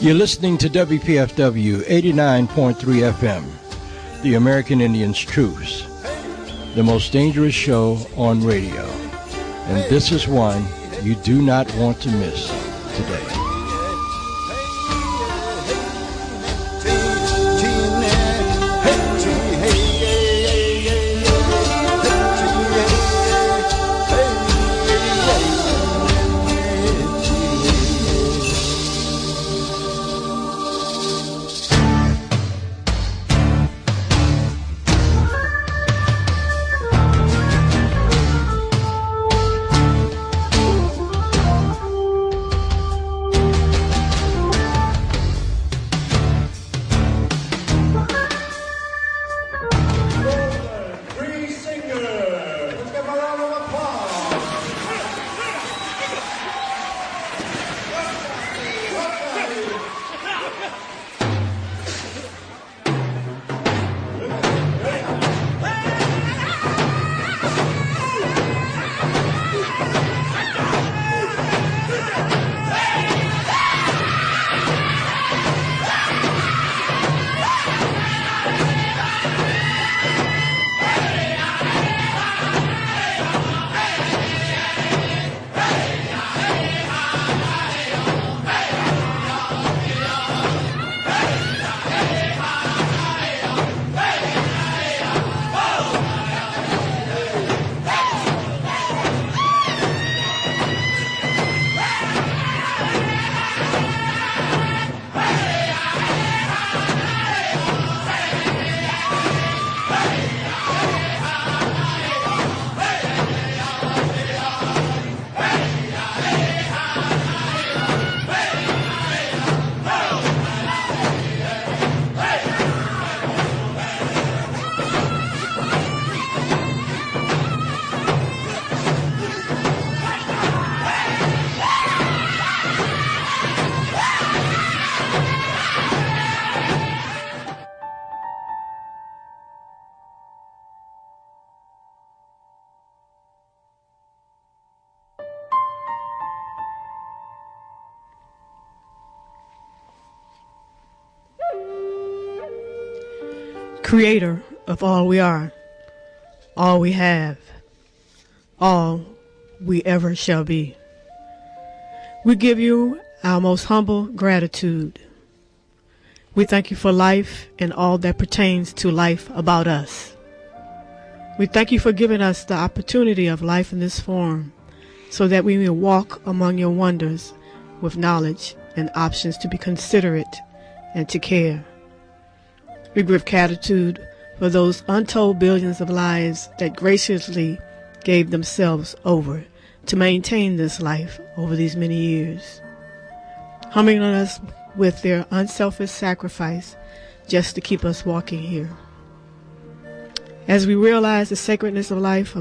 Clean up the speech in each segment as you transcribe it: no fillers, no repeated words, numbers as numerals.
You're listening to WPFW 89.3 FM, the American Indians' Truths, the most dangerous show on radio. And this is one you do not want to miss today. Creator of all we are, all we have, all we ever shall be. We give you our most humble gratitude. We thank you for life and all that pertains to life about us. We thank you for giving us the opportunity of life in this form so that we may walk among your wonders with knowledge and options to be considerate and to care. We give gratitude for those untold billions of lives that graciously gave themselves over to maintain this life over these many years, humbling us with their unselfish sacrifice just to keep us walking here. As we realize the sacredness of life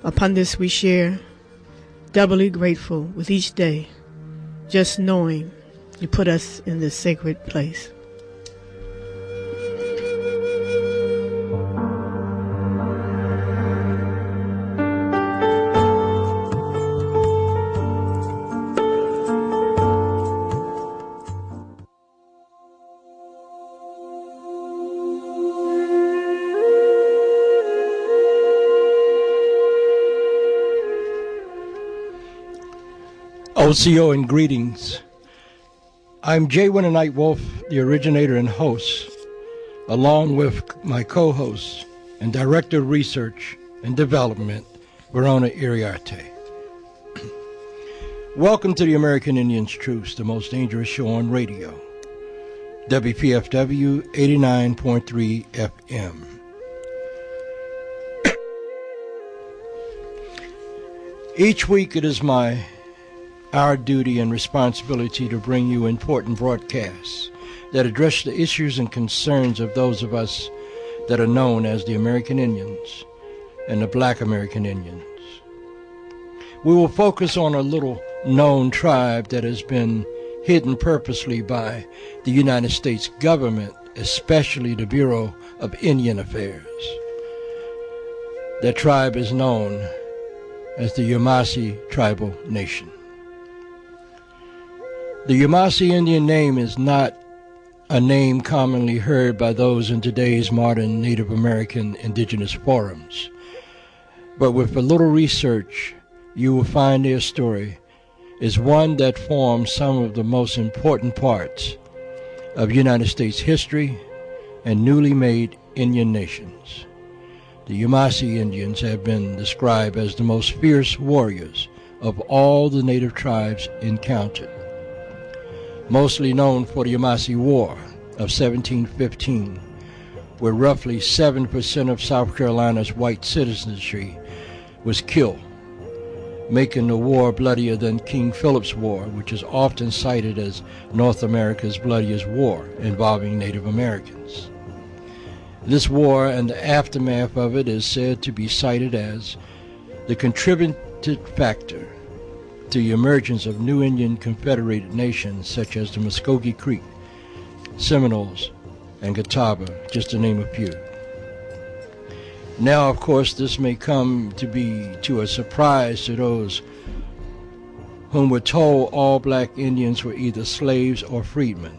upon this we share, doubly grateful with each day, just knowing you put us in this sacred place. OCO and greetings. I'm J. Winter Night Wolf, the originator and host, along with my co-host and Director of Research and Development, Verona Iriarte. Welcome to the American Indians' Truths, the most dangerous show on radio. WPFW 89.3 FM. Each week it is our duty and responsibility to bring you important broadcasts that address the issues and concerns of those of us that are known as the American Indians and the Black American Indians. We will focus on a little known tribe that has been hidden purposely by the United States government, especially the Bureau of Indian Affairs. That tribe is known as the Yamasee Tribal Nation. The Yamasee Indian name is not a name commonly heard by those in today's modern Native American indigenous forums. But with a little research, you will find their story is one that forms some of the most important parts of United States history and newly made Indian nations. The Yamasee Indians have been described as the most fierce warriors of all the native tribes encountered. Mostly known for the Yamasee War of 1715, where roughly 7% of South Carolina's white citizenry was killed, making the war bloodier than King Philip's War, which is often cited as North America's bloodiest war involving Native Americans. This war and the aftermath of it is said to be cited as the contributing factor to the emergence of new Indian confederated nations such as the Muskogee Creek, Seminoles, and Catawba, just to name a few. Now, of course, this may come to be to a surprise to those whom were told all black Indians were either slaves or freedmen.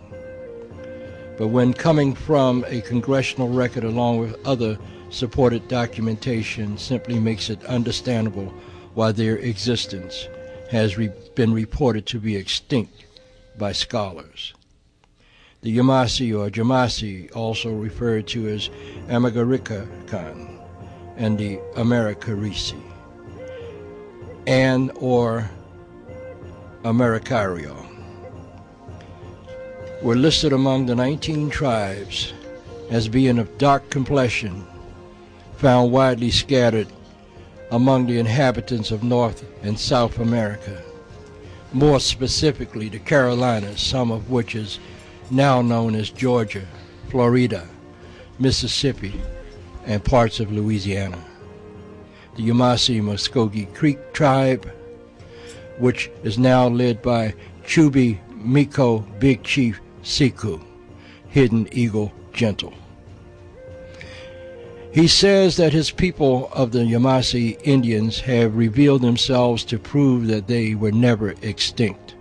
But when coming from a congressional record along with other supported documentation simply makes it understandable why their existence has been reported to be extinct by scholars. The Yamasee or Jamasee, also referred to as Amagarikakan, and the Americarisi, and or Americario, were listed among the 19 tribes as being of dark complexion, found widely scattered among the inhabitants of North and South America, more specifically the Carolinas, some of which is now known as Georgia, Florida, Mississippi, and parts of Louisiana. The Yamasee Muskogee Creek tribe, which is now led by Chubi Miko Big Chief Siku, Hidden Eagle Gentle. He says that his people of the Yamasee Indians have revealed themselves to prove that they were never extinct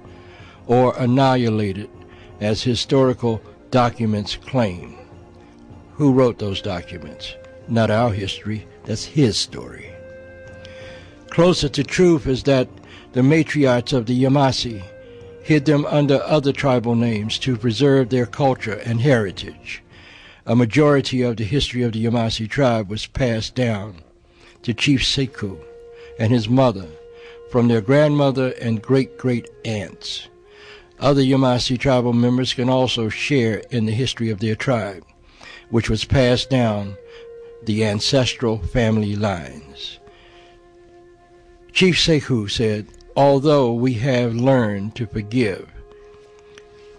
or annihilated as historical documents claim. Who wrote those documents? Not our history, that's his story. Closer to truth is that the matriarchs of the Yamasee hid them under other tribal names to preserve their culture and heritage. A majority of the history of the Yamasee tribe was passed down to Chief Sekou and his mother from their grandmother and great-great-aunts. Other Yamasee tribal members can also share in the history of their tribe, which was passed down the ancestral family lines. Chief Sekou said, "Although we have learned to forgive,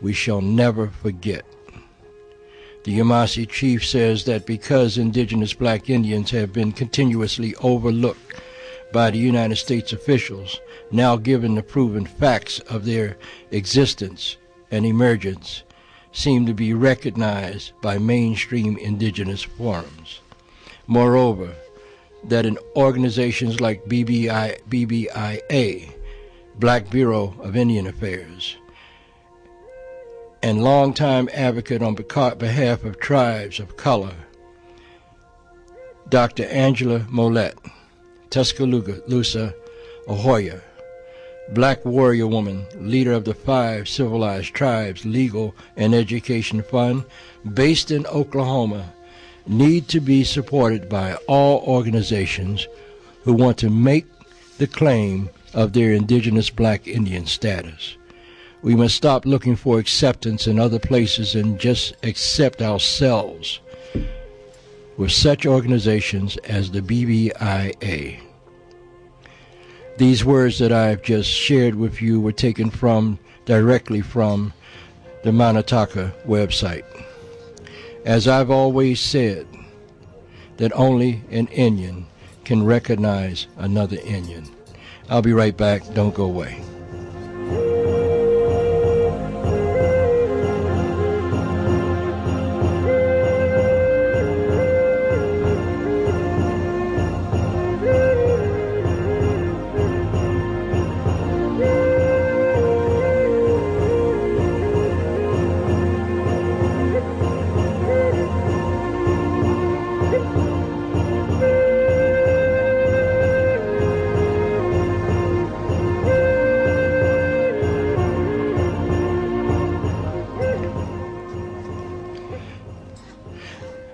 we shall never forget." The Yamasee chief says that because indigenous black Indians have been continuously overlooked by the United States officials, now given the proven facts of their existence and emergence, seem to be recognized by mainstream indigenous forums. Moreover, that in organizations like BBIA, Black Bureau of Indian Affairs, and longtime advocate on behalf of tribes of color, Dr. Angela Mollett, Tuscaloosa, Ahoya, black warrior woman, leader of the 5 Civilized Tribes Legal and Education Fund, based in Oklahoma, need to be supported by all organizations who want to make the claim of their indigenous black Indian status. We must stop looking for acceptance in other places and just accept ourselves with such organizations as the BBIA. These words that I've just shared with you were taken directly from the Manataka website. As I've always said, that only an Indian can recognize another Indian. I'll be right back. Don't go away.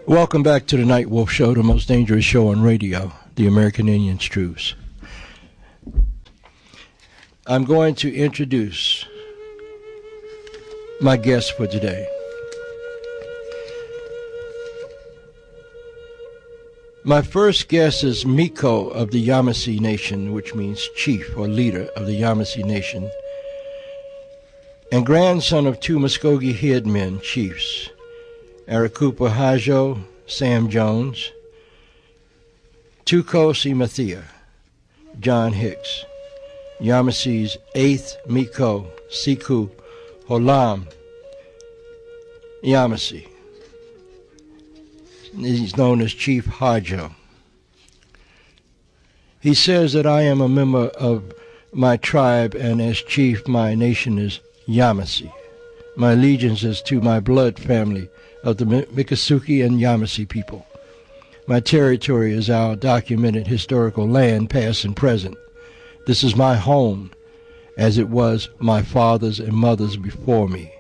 Welcome back to the Night Wolf Show, the most dangerous show on radio, the American Indians' Truths. I'm going to introduce my guest for today. My first guest is Miko of the Yamasee Nation, which means chief or leader of the Yamasee Nation, and grandson of two Muskogee headmen, chiefs, Arakupa Hajo, Sam Jones, Tukosi Mathia, John Hicks, Yamasee's 8th Miko, Siku Holam Yamasee. He's known as Chief Hajo. He says that I am a member of my tribe, and as chief, my nation is Yamasee. My allegiance is to my blood family of the Miccosukee and Yamasee people. My territory is our documented historical land, past and present. This is my home, as it was my fathers and mothers before me.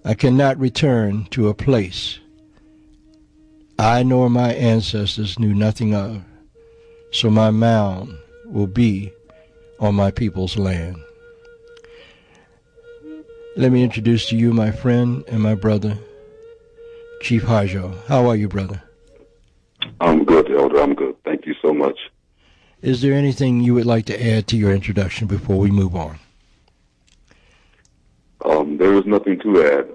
I cannot return to a place I nor my ancestors knew nothing of, so my mound will be on my people's land. Let me introduce to you my friend and my brother, Chief Hajo. How are you, brother? I'm good, Elder. I'm good. Thank you so much. Is there anything you would like to add to your introduction before we move on? There is nothing to add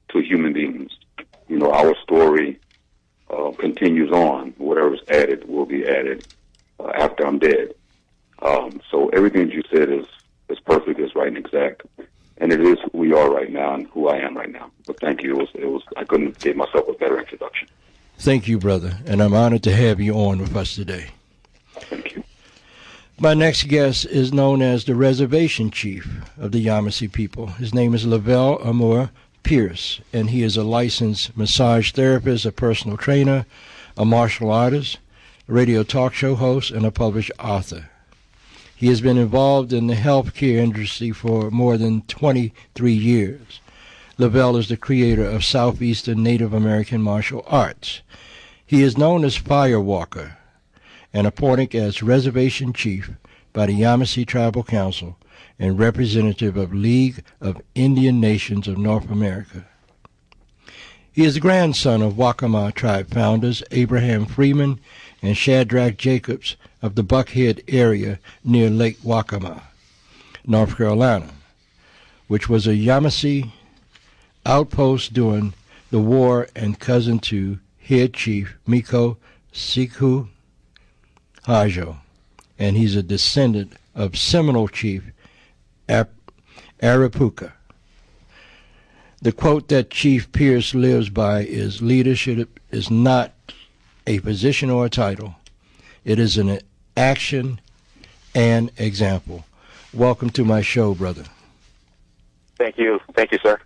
to human beings. You know, our story continues on. Whatever's added will be added after I'm dead. So everything that you said is perfect, is right and exact. And it is who we are right now and who I am right now. But thank you. It was I couldn't give myself a better introduction. Thank you, brother. And I'm honored to have you on with us today. Thank you. My next guest is known as the Reservation Chief of the Yamasee people. His name is Lavelle Amour Pierce, and he is a licensed massage therapist, a personal trainer, a martial artist, a radio talk show host, and a published author. He has been involved in the healthcare industry for more than 23 years. Lavelle is the creator of Southeastern Native American martial arts. He is known as Firewalker and appointed as Reservation Chief by the Yamasee Tribal Council and representative of League of Indian Nations of North America. He is the grandson of Waccamaw tribe founders Abraham Freeman and Shadrach Jacobs of the Buckhead area near Lake Waccamaw, North Carolina, which was a Yamasee outpost during the war, and cousin to head chief Miko Siku Hajo, and he's a descendant of Seminole chief Arapuka. The quote that Chief Pierce lives by is, "Leadership is not a position or a title. It is an action and example." Welcome to my show, brother. Thank you. Thank you, sir.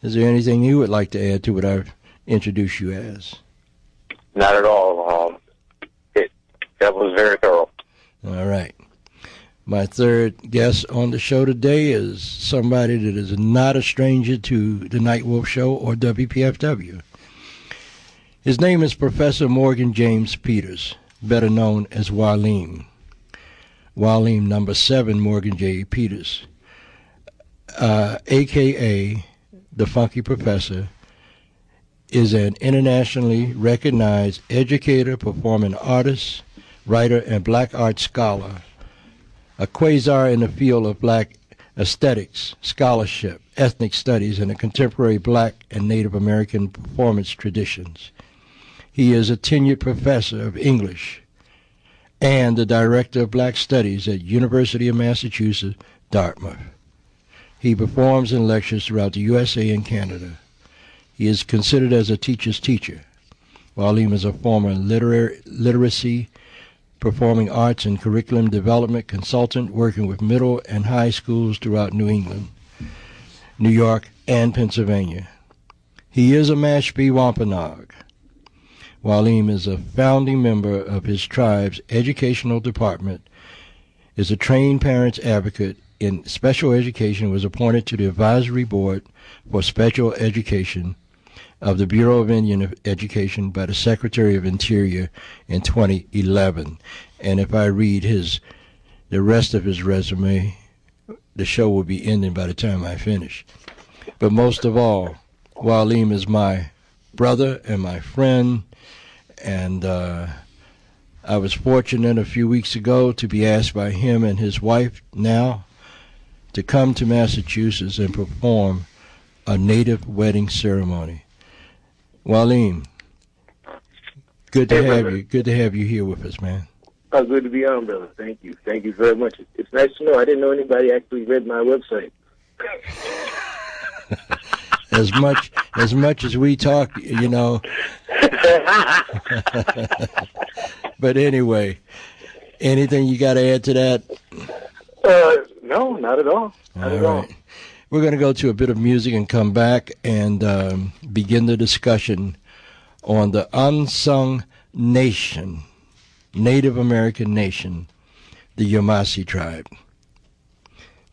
Is there anything you would like to add to what I've introduced you as? Not at all. That was very thorough. All right. My third guest on the show today is somebody that is not a stranger to the Night Wolf Show or WPFW. His name is Professor Morgan James Peters, better known as Waleem. Waleem number 7 Morgan J. Peters, a.k.a. the Funky Professor, is an internationally recognized educator, performing artist, writer, and black art scholar, a quasar in the field of black aesthetics, scholarship, ethnic studies, and the contemporary black and Native American performance traditions. He is a tenured professor of English and the director of black studies at University of Massachusetts, Dartmouth. He performs and lectures throughout the USA and Canada. He is considered as a teacher's teacher. Waleem is a former literacy, performing arts and curriculum development consultant working with middle and high schools throughout New England, New York, and Pennsylvania. He is a Mashpee Wampanoag. Waleem is a founding member of his tribe's educational department, is a trained parents advocate in special education, was appointed to the advisory board for special education, of the Bureau of Indian Education by the Secretary of Interior in 2011. And if I read the rest of his resume, the show will be ending by the time I finish. But most of all, Waleem is my brother and my friend, and I was fortunate a few weeks ago to be asked by him and his wife now to come to Massachusetts and perform a native wedding ceremony. Waleem, good to have you. Good to have you here with us, man. Oh, good to be on, brother. Thank you. Thank you very much. It's nice to know. I didn't know anybody actually read my website. As much as we talk, you know. But anyway, anything you got to add to that? No, not at all. Not at all. We're going to go to a bit of music and come back and begin the discussion on the unsung nation, Native American nation, the Yamasee tribe.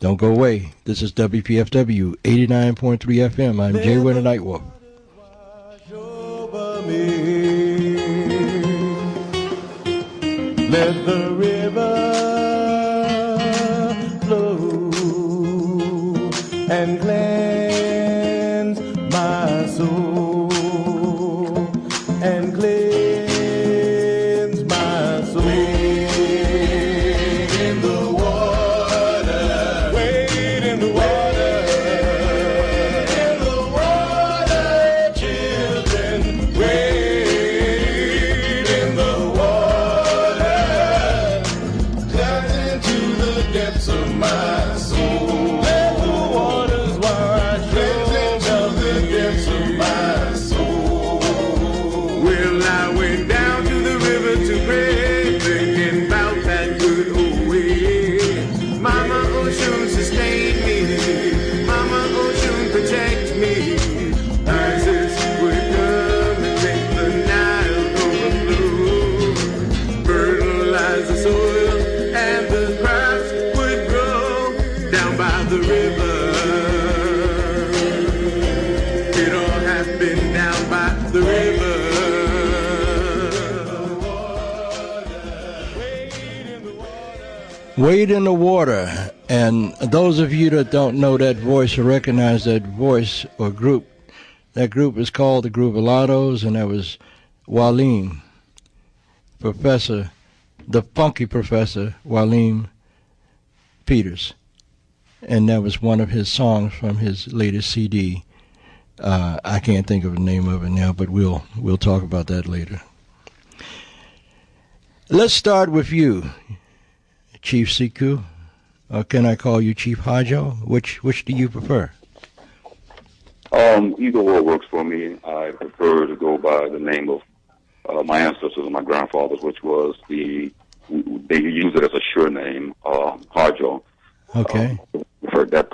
Don't go away. This is WPFW 89.3 FM. I'm Jay Winter Nightwolf. Let the river flow and cleanse my soul and cleanse my soul. Wade in the water, wade in the water, in the water, children, wade in the water, down into the depths of my soul. Let the waters wash into the depths of my soul. Well, I went down to the river to pray, thinking about that good old way. Mama Ocean sustain me, Mama Ocean protect me. ISIS would come and make the Nile overflow, fertilize the soil, and the crops would grow down by the river. It all happened down by the river. Wade in the water. And those of you that don't know that voice or recognize that voice or group, that group is called the Groovalados, and that was Waleem, Professor, the funky Professor Waleem Peters. And that was one of his songs from his latest CD. I can't think of the name of it now, but we'll talk about that later. Let's start with you, Chief Sekou. Or can I call you Chief Hajo? Which do you prefer? Either or works for me. I prefer to go by the name of my ancestors and my grandfathers, which was they used it as a sure name, Hajo. Okay. I prefer that.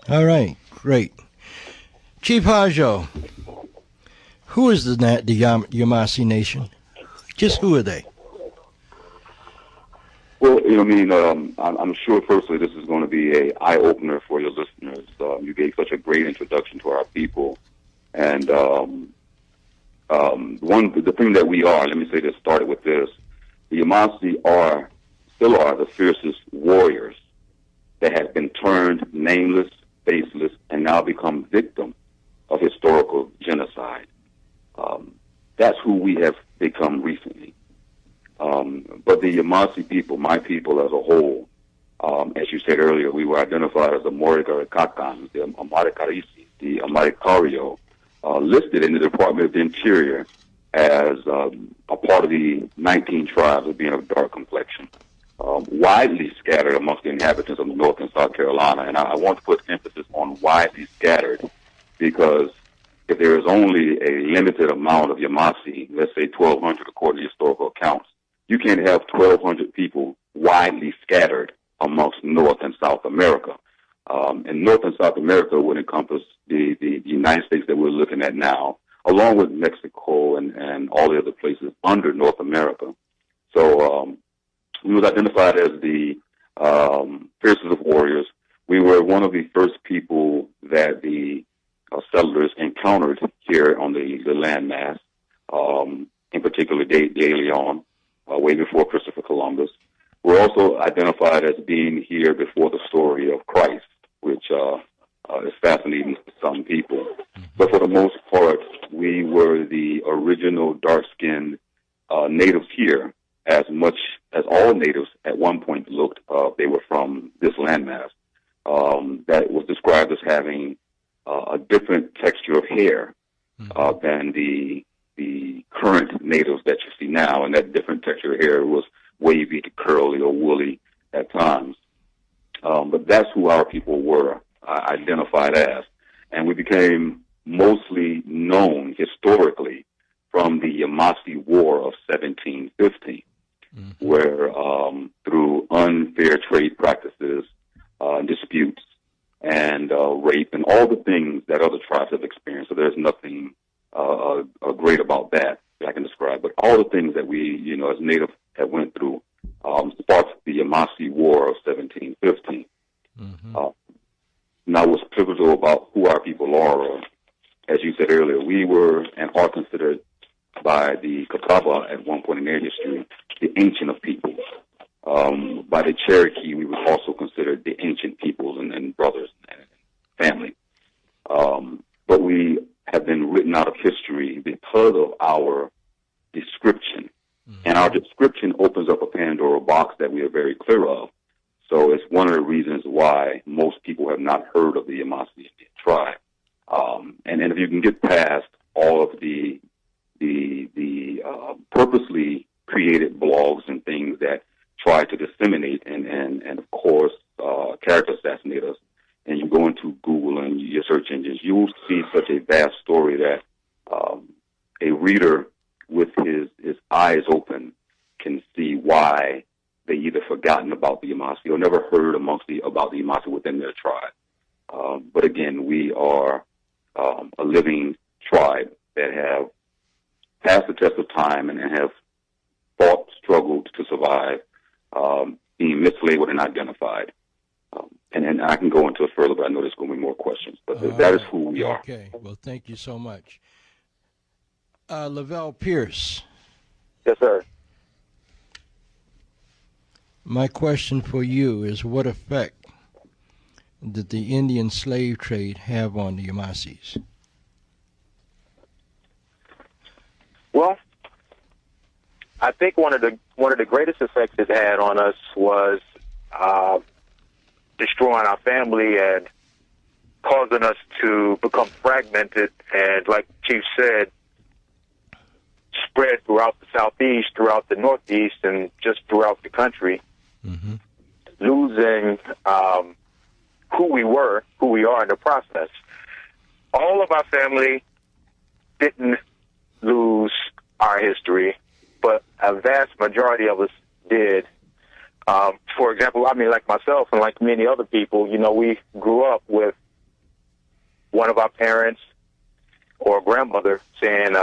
All right, great. Chief Hajo, who is the Yamasee Nation? Just who are they? Well, I'm sure firstly this is going to be an eye-opener for your listeners. You gave such a great introduction to our people. And the thing that we are, let me say this, started with this, the Yamasee still are the fiercest warriors that have been turned nameless, faceless, and now become victims of historical genocide. That's who we have become recently. But the Yamasee people, my people as a whole, as you said earlier, we were identified as the Morigaracacan, the Amaricarisi, the Amaricario, listed in the Department of the Interior as a part of the 19 tribes of being of dark complexion, widely scattered amongst the inhabitants of North and South Carolina. And I want to put emphasis on widely scattered because if there is only a limited amount of Yamasee, let's say 1,200 according to historical accounts, you can't have 1,200 people widely scattered amongst North and South America. And North and South America would encompass the United States that we're looking at now, along with Mexico and all the other places under North America. So we was identified as the fiercest of warriors. We were one of the first people that the settlers encountered early on, way before Christopher Columbus. We're also identified as being here before the story of Christ, which is fascinating to some people. But for the most part, we were the original dark-skinned natives here, as much as all natives at one point looked. They were from this landmass that was described as having a different texture of hair than the current natives that you see now, and that different texture of hair was wavy to curly or woolly at times. But that's who our people were identified as. And we became mostly known historically from the Yamasee War of 1715, where through unfair trade practices, disputes, and rape, and all the things that other tribes have experienced. So there's nothing great about that I can describe. But all the things that we, as Native have went through sparked the Yamasee War of 1715. Now, what's pivotal about who our people are, as you said earlier, we were and are considered by the Catawba at one point in their history the ancient of peoples. By the Cherokee, we were also considered the ancient peoples and brothers and family. But we have been written out of history because of our description. And our description opens up a Pandora box that we are very clear of. So it's one of the reasons why most people have not heard of the Yamasee Indian tribe. And if you can get past all of the purposely created blogs and things that try to disseminate and of course, character assassinate us, and you go into Google and your search engines, you will see such a vast story that a reader with his eyes open can see why they either forgotten about the Yamasee or never heard about the Yamasee within their tribe. But again, we are a living tribe that have passed the test of time and have fought, struggled to survive, being mislabeled and identified. And I can go into it further, but I know there's going to be more questions. But that is who we are. Okay. Well, thank you so much. Lavelle Pierce. Yes, sir. My question for you is, what effect did the Indian slave trade have on the Yamasees? Well, I think one of the greatest effects it had on us was destroying our family and causing us to become fragmented and, like Chief said, spread throughout the Southeast, throughout the Northeast, and just throughout the country. Losing who we are in the process. All of our family didn't lose our history, but a vast majority of us did. For example, like myself and like many other people, we grew up with one of our parents or grandmother saying,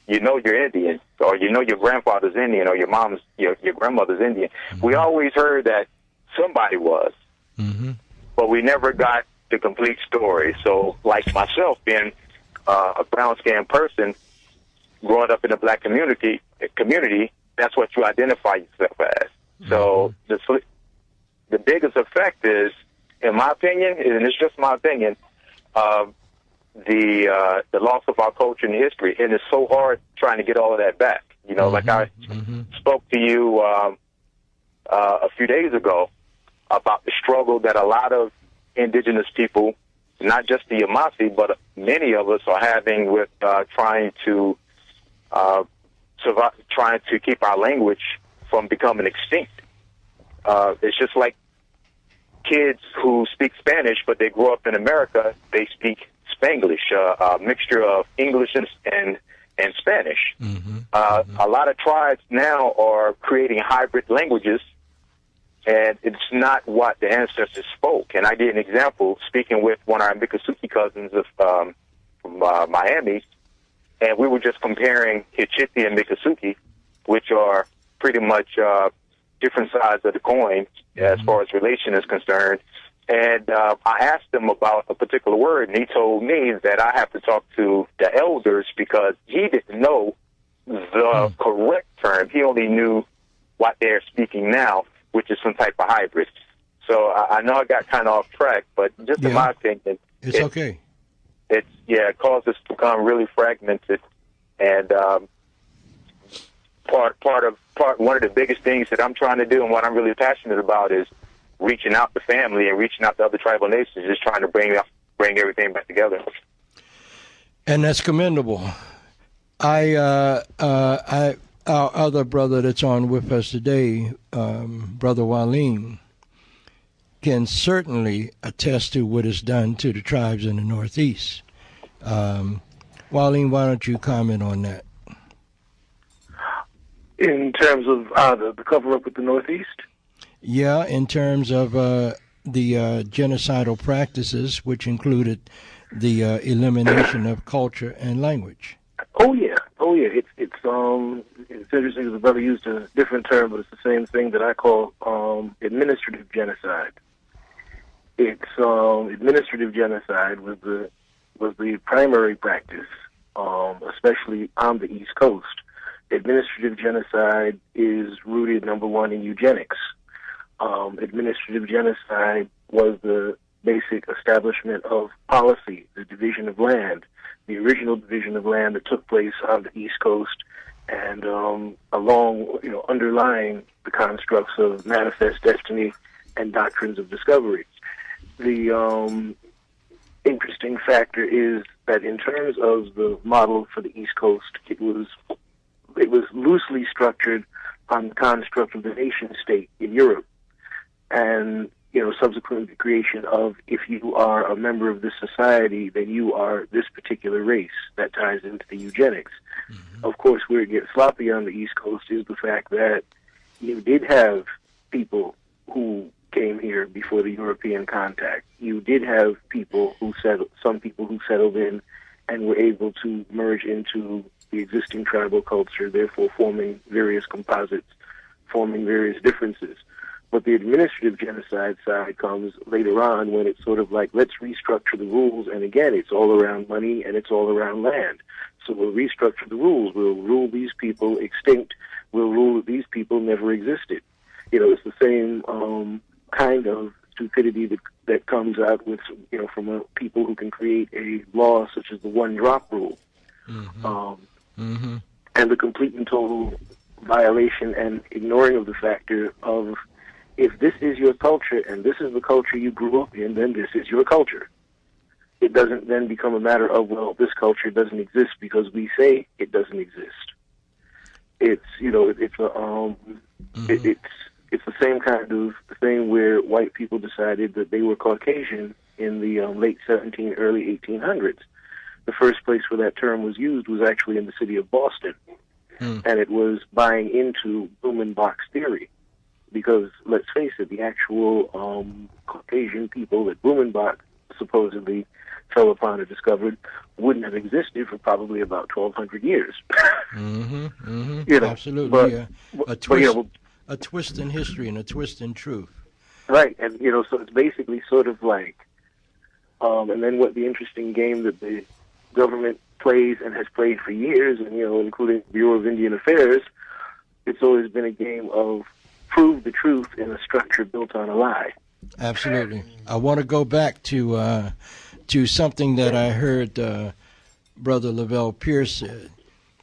you're Indian, or your grandfather's Indian, or your grandmother's Indian. We always heard that somebody was, but we never got the complete story. So, like myself, being a brown-skinned person, growing up in a black community, that's what you identify yourself as. So the biggest effect is, in my opinion, and it's just my opinion, the loss of our culture and history, and it's so hard trying to get all of that back. Like I spoke to you a few days ago about the struggle that a lot of indigenous people, not just the Yamasee, but many of us are having with trying to survive, trying to keep our language from becoming extinct. It's just like kids who speak Spanish, but they grow up in America, they speak Spanglish, a mixture of English and Spanish. A lot of tribes now are creating hybrid languages, and it's not what the ancestors spoke. And I gave an example speaking with one of our Miccosukee cousins from Miami, and we were just comparing Hitchiti and Miccosukee, which are pretty much different sides of the coin as far as relation is concerned. And I asked him about a particular word, and he told me that I have to talk to the elders because he didn't know the correct term. He only knew what they're speaking now, which is some type of hybrid. So I know I got kind of off track, but just in my opinion, it's okay. It caused us to become really fragmented, and one of the biggest things that I'm trying to do and what I'm really passionate about is reaching out to family and reaching out to other tribal nations, just trying to bring everything back together. And that's commendable. Our other brother that's on with us today, Brother Waleem, can certainly attest to what is done to the tribes in the Northeast. Waleem, why don't you comment on that? In terms of the cover-up with the Northeast? Yeah, in terms of the genocidal practices, which included the elimination of culture and language. Oh yeah. It's interesting. The brother used a different term, but it's the same thing that I call administrative genocide. It's administrative genocide was the primary practice, especially on the East Coast. Administrative genocide is rooted, number one, in eugenics. Administrative genocide was the basic establishment of policy, the division of land, the original division of land that took place on the East Coast, and underlying the constructs of manifest destiny and doctrines of discovery. The interesting factor is that in terms of the model for the East Coast, it was loosely structured on the construct of the nation state in Europe, and subsequently the creation of, if you are a member of this society, then you are this particular race. That ties into the eugenics. Mm-hmm. Of course, where it gets sloppy on the East Coast is the fact that you did have people who came here before the European contact. You did have some people who settled in and were able to merge into the existing tribal culture, therefore forming various composites, forming various differences. But the administrative genocide side comes later on, when it's sort of like, let's restructure the rules, and again, it's all around money and it's all around land. So we'll restructure the rules. We'll rule these people extinct. We'll rule that these people never existed. It's the same kind of stupidity that comes out with, from people who can create a law such as the one-drop rule. Mm-hmm. And the complete and total violation and ignoring of the factor of, if this is your culture and this is the culture you grew up in, then this is your culture. It doesn't then become a matter of, well, this culture doesn't exist because we say it doesn't exist. It's it's the same kind of thing where white people decided that they were Caucasian in the late 1700s, early 1800s. The first place where that term was used was actually in the city of Boston, and it was buying into Blumenbach's theory. Because, let's face it, the actual Caucasian people that Blumenbach supposedly fell upon or discovered wouldn't have existed for probably about 1,200 years. Absolutely. A twist in history and a twist in truth. Right, and, so it's basically sort of like, and then what the interesting game that the government plays and has played for years, and, including the Bureau of Indian Affairs, it's always been a game of prove the truth in a structure built on a lie. Absolutely. I want to go back to something that I heard Brother Lavelle Pierce said,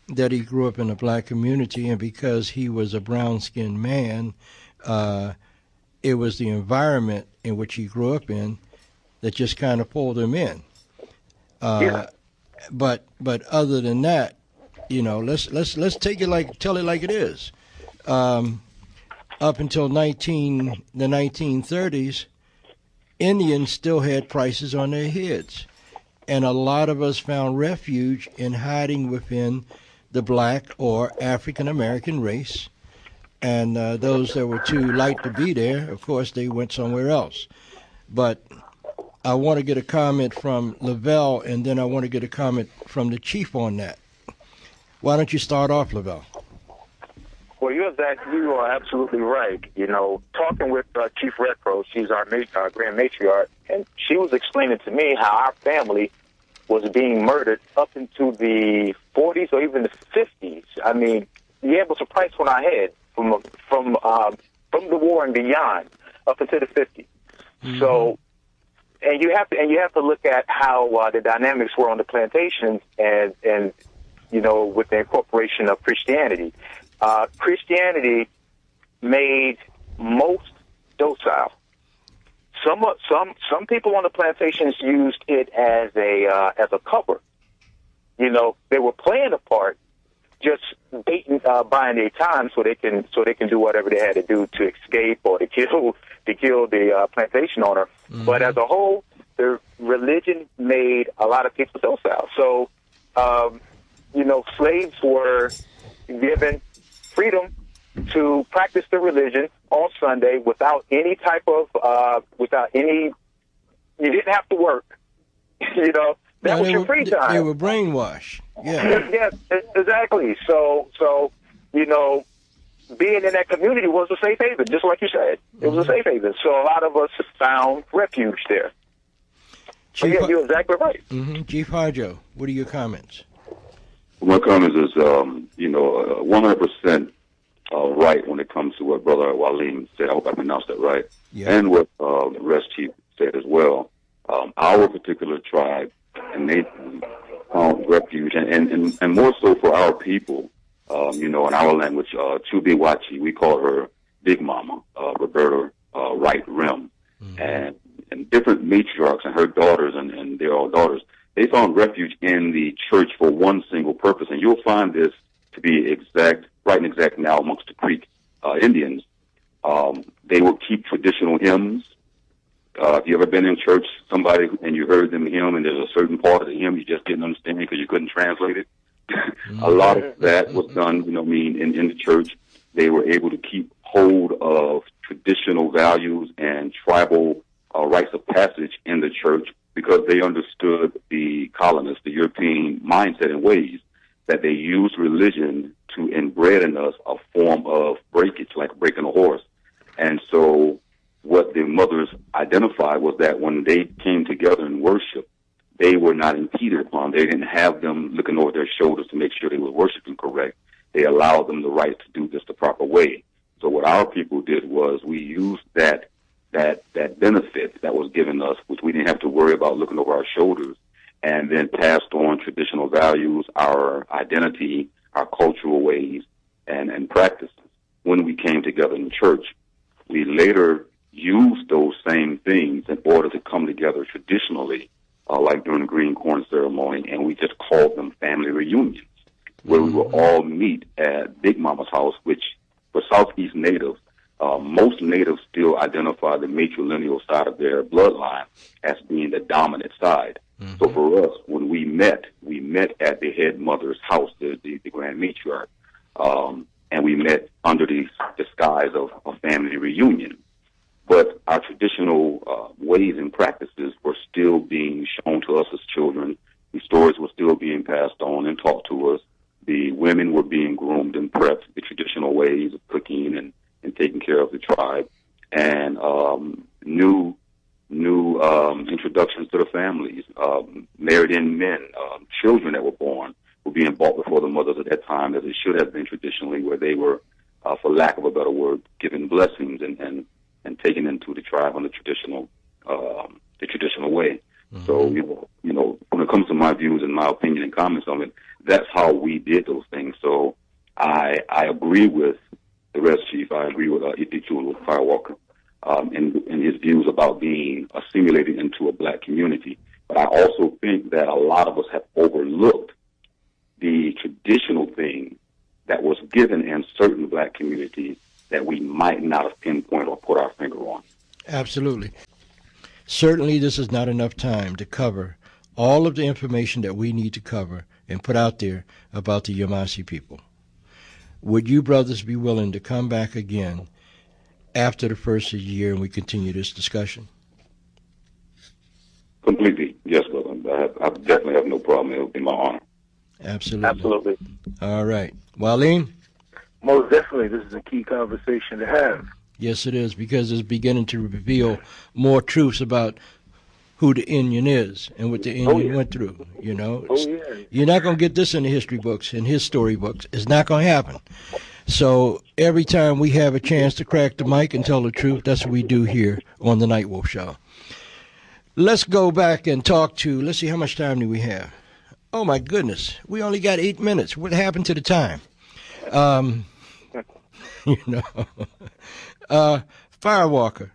that he grew up in a black community, and because he was a brown-skinned man, it was the environment in which he grew up in that just kind of pulled him in. But other than that, let's tell it like it is. Up until the 1930s, Indians still had prices on their heads. And a lot of us found refuge in hiding within the black or African-American race. And those that were too light to be there, of course, they went somewhere else. But I want to get a comment from Lavelle, and then I want to get a comment from the chief on that. Why don't you start off, Lavelle? Well, you are absolutely right. Talking with Chief Retro, she's our grand matriarch, and she was explaining to me how our family was being murdered up into the 40s or even the 50s. I mean, yeah, it was a price on our head from the war and beyond up into the 50s. Mm-hmm. So, and you have to look at how the dynamics were on the plantations, and you know, with the incorporation of Christianity. Christianity made most docile. Some people on the plantations used it as a cover. You know, they were playing a part, just buying their time so they can do whatever they had to do to escape or to kill the plantation owner. Mm-hmm. But as a whole, the religion made a lot of people docile. So, you know, slaves were given freedom to practice their religion on Sunday without any type of, you didn't have to work. You know, that was your free time. They were brainwashed. Yeah. Yes, exactly. So, you know, being in that community was a safe haven, just like you said. It was a safe haven. So a lot of us found refuge there. Chief, yeah, you're exactly right. Mm-hmm. Chief Harjo, what are your comments? My comments is, 100% right when it comes to what Brother Waleem said. I hope I pronounced that right. Yeah. And what the rest Chief said as well. Our particular tribe and nation found refuge, and more so for our people, in our language, Chubiwachi, we call her Big Mama, Roberta Wright Rim. Mm-hmm. And different matriarchs and her daughters and their all daughters, they found refuge in the church for one single purpose. And you'll find this to be right and exact now amongst the Creek Indians. They will keep traditional hymns. If you ever been in church, somebody, and you heard them hymn, and there's a certain part of the hymn you just didn't understand because you couldn't translate it. A lot of that was done, in the church. They were able to keep hold of traditional values and tribal rites of passage in the church because they understood the colonists, the European mindset and ways that they used religion to inbred in us a form of breakage, like breaking a horse. And so what the mothers identified was that when they came together in worship, they were not impeded upon. They didn't have them looking over their shoulders to make sure they were worshiping correct. They allowed them the right to do this the proper way. So what our people did was we used that benefit that was given us, which we didn't have to worry about looking over our shoulders, and then passed on traditional values, our identity, our cultural ways, and practices. When we came together in church, we later used those same things in order to come together traditionally, like during the green corn ceremony, and we just called them family reunions, where we would all meet at Big Mama's house, which for Southeast natives, most natives still identify the matrilineal side of their bloodline as being the dominant side. Mm-hmm. So for us, when we met at the head mother's house, the grand matriarch, and we met under the disguise of a family reunion. But our traditional ways and practices were still being shown to us as children. The stories were still being passed on and taught to us. The women were being groomed and prepped, the traditional ways of cooking and taking care of the tribe, and new introductions to the families, married in men, children that were born were being brought before the mothers at that time, as it should have been traditionally, where they were, for lack of a better word, given blessings and taken into the tribe on the traditional way. Mm-hmm. So, when it comes to my views and my opinion and comments on it, that's how we did those things. So I agree with the rest, Chief. I agree with Ipichulu Firewalker in his views about being assimilated into a black community. But I also think that a lot of us have overlooked the traditional thing that was given in certain black communities that we might not have pinpointed or put our finger on. Absolutely. Certainly this is not enough time to cover all of the information that we need to cover and put out there about the Yamasee people. Would you brothers be willing to come back again after the first of the year and we continue this discussion? Completely. Yes, brother. I definitely have no problem. It would be my honor. Absolutely. All right. Waleem? Most definitely. This is a key conversation to have. Yes, it is, because it's beginning to reveal more truths about who the Indian is and what the Indian went through, you know. You're not going to get this in the history books, in his storybooks. It's not going to happen. So every time we have a chance to crack the mic and tell the truth, that's what we do here on the Night Wolf Show. Let's go back and talk to, let's see, how much time do we have? Oh, my goodness. We only got 8 minutes. What happened to the time? You know. Firewalker.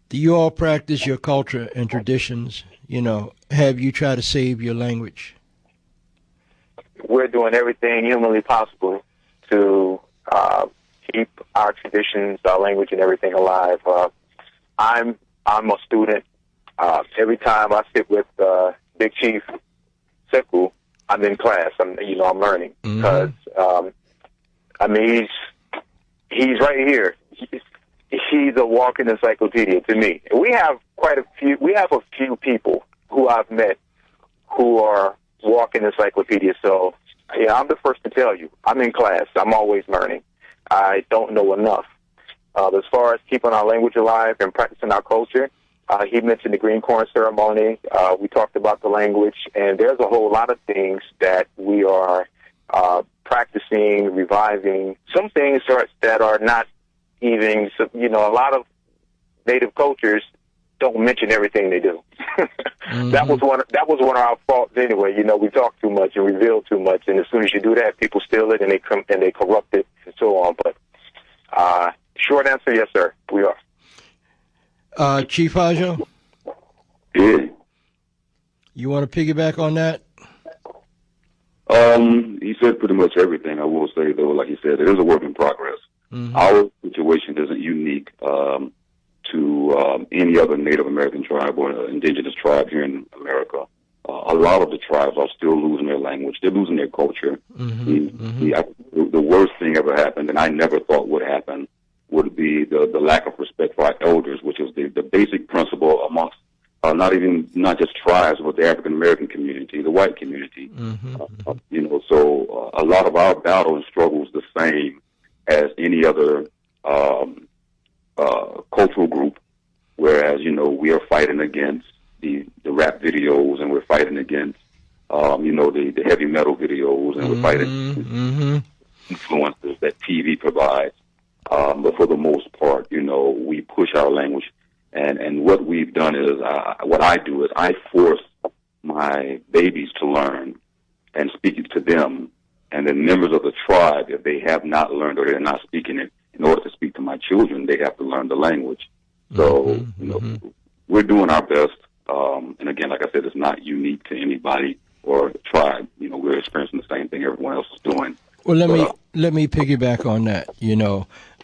Do you all practice your culture and traditions? You know, have you tried to save your language? We're doing everything humanly possible to keep our traditions, our language, and everything alive. I'm a student. Every time I sit with Big Chief Sekou, I'm in class. I'm learning because I mean he's right here. He's a walking encyclopedia to me. And we have a few people who I've met who are walking encyclopedias. So, yeah, I'm the first to tell you, I'm in class. I'm always learning. I don't know enough. As far as keeping our language alive and practicing our culture, he mentioned the green corn ceremony. We talked about the language, and there's a whole lot of things that we are practicing, reviving. Some things that are not even, a lot of native cultures don't mention everything they do. That was one of our faults anyway. We talk too much and reveal too much, and as soon as you do that, people steal it and they corrupt it and so on. But short answer, yes, sir, we are. Chief Hajo? Yeah. You want to piggyback on that? He said pretty much everything. I will say, though, like he said, it is a work in progress. Our situation isn't unique to any other Native American tribe or indigenous tribe here in America. A lot of the tribes are still losing their language. They're losing their culture. The worst thing ever happened, and I never thought would happen, would be the lack of respect for our elders, which is the basic principle amongst not just tribes, but the African American community, the white community. So a lot of our battle and struggle is the same as any other cultural group, whereas, we are fighting against the rap videos, and we're fighting against, the heavy metal videos, and we're fighting influences that TV provides. But for the most part, we push our language. And what we've done is, what I do is I force my babies to learn and speak it to them. And then members of the tribe, if they have not learned or they're not speaking it, in order to speak to my children, they have to learn the language. So, we're doing our best. And again, like I said, it's not unique to anybody or tribe. We're experiencing the same thing everyone else is doing. Well, let me piggyback on that.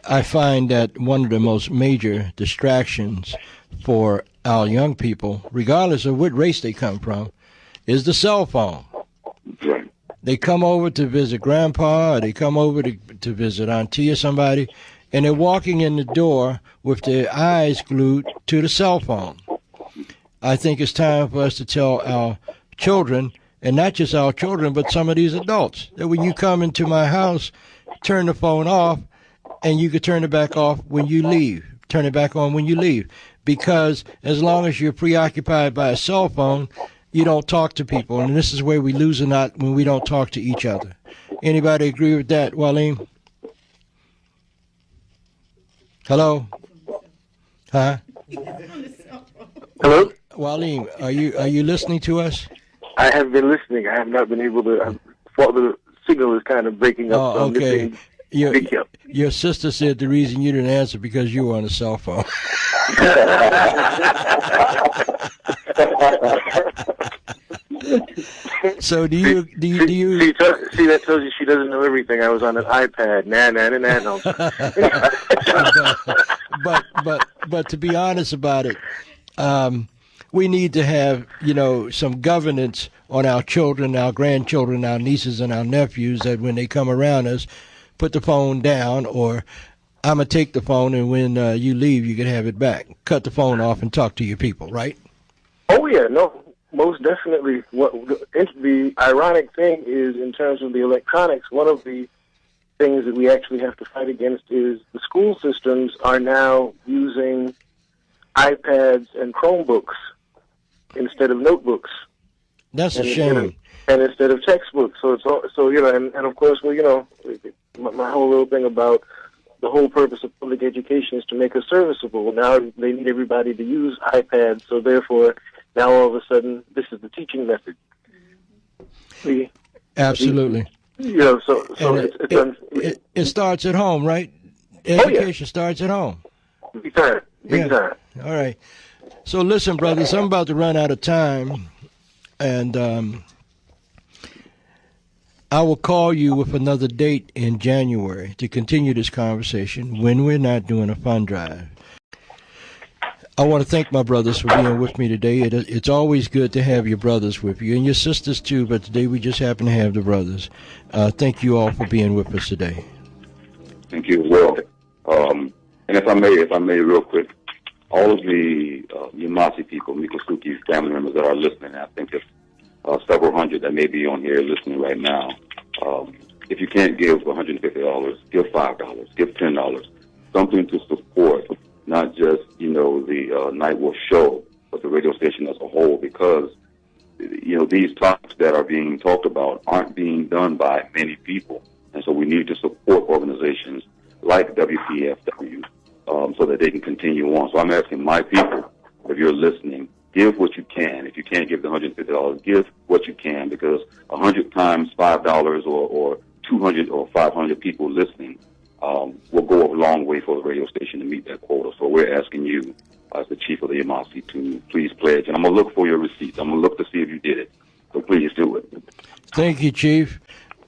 I find that one of the most major distractions for our young people, regardless of what race they come from, is the cell phone. Right. They come over to visit grandpa, or they come over to visit auntie or somebody, and they're walking in the door with their eyes glued to the cell phone. I think it's time for us to tell our children, and not just our children, but some of these adults, that when you come into my house, turn the phone off, and you can turn it back off when you leave. Turn it back on when you leave. Because as long as you're preoccupied by a cell phone, you don't talk to people. And this is where we lose a lot, when we don't talk to each other. Anybody agree with that, Waleem? Hello? Huh? Hello? Waleem, are you listening to us? I have been listening. I have not been able to. The signal is kind of breaking up. Oh, okay. Your sister said the reason you didn't answer because you were on a cell phone. So do you see, that tells you she doesn't know everything. I was on an iPad. But to be honest about it, we need to have, some governance on our children, our grandchildren, our nieces and our nephews, that when they come around us, put the phone down, or I'm going to take the phone, and when you leave, you can have it back. Cut the phone off and talk to your people, right? Oh, yeah, no, most definitely. The ironic thing is, in terms of the electronics, one of the things that we actually have to fight against is the school systems are now using iPads and Chromebooks instead of notebooks. That's a shame. And instead of textbooks. So it's all, so you know, and of course, well, you know, my whole little thing about the whole purpose of public education is to make us serviceable. Now they need everybody to use iPads, so therefore now all of a sudden this is the teaching method. Absolutely. You know, so it starts at home, right? Education starts at home. Big time. Big time. All right. So listen, brothers, I'm about to run out of time, and I will call you with another date in January to continue this conversation when we're not doing a fund drive. I want to thank my brothers for being with me today. It's always good to have your brothers with you, and your sisters too, but today we just happen to have the brothers. Thank you all for being with us today. Thank you as well. And if I may real quick, all of the Yamasi people, Mikosuki's family members that are listening, I think there's several hundred that may be on here listening right now. If you can't give $150, give $5, give $10, something to support not just, you know, the Night Wolf show, but the radio station as a whole, because, you know, these topics that are being talked about aren't being done by many people. And so we need to support organizations like WPFW so that they can continue on. So I'm asking my people, if you're listening, give what you can. If you can't give the $150, give what you can, because 100 times $5 or 200 or 500 people listening will go a long way for the radio station to meet that quota. So we're asking you, as the chief of the Yamasi, to please pledge. And I'm going to look for your receipts. I'm going to look to see if you did it. So please do it. Thank you, Chief.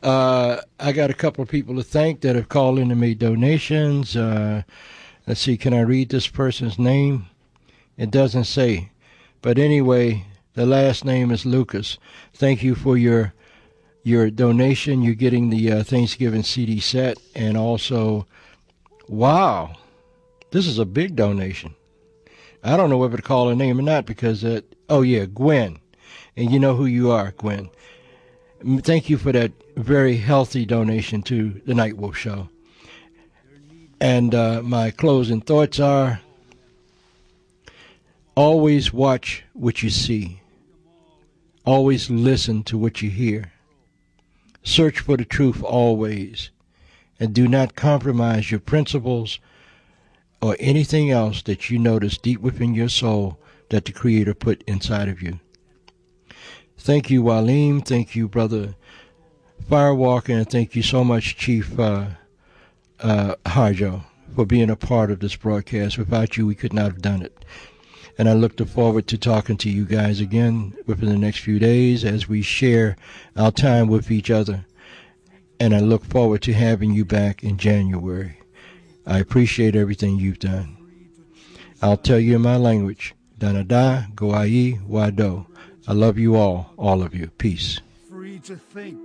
I got a couple of people to thank that have called in and made donations. Let's see, can I read this person's name? It doesn't say. But anyway, the last name is Lucas. Thank you for your donation. You're getting the Thanksgiving CD set. And also, wow, this is a big donation. I don't know whether to call her name or not because, Gwen. And you know who you are, Gwen. Thank you for that very healthy donation to the Night Wolf Show. And my closing thoughts are, always watch what you see. Always listen to what you hear. Search for the truth always. And do not compromise your principles or anything else that you notice deep within your soul that the Creator put inside of you. Thank you, Waleem. Thank you, Brother Firewalker. And thank you so much, Chief Harjo, for being a part of this broadcast. Without you, we could not have done it. And I look forward to talking to you guys again within the next few days as we share our time with each other. And I look forward to having you back in January. I appreciate everything you've done. I'll tell you in my language, Danada, Goai, Wado. I love you all of you. Peace. Free to think.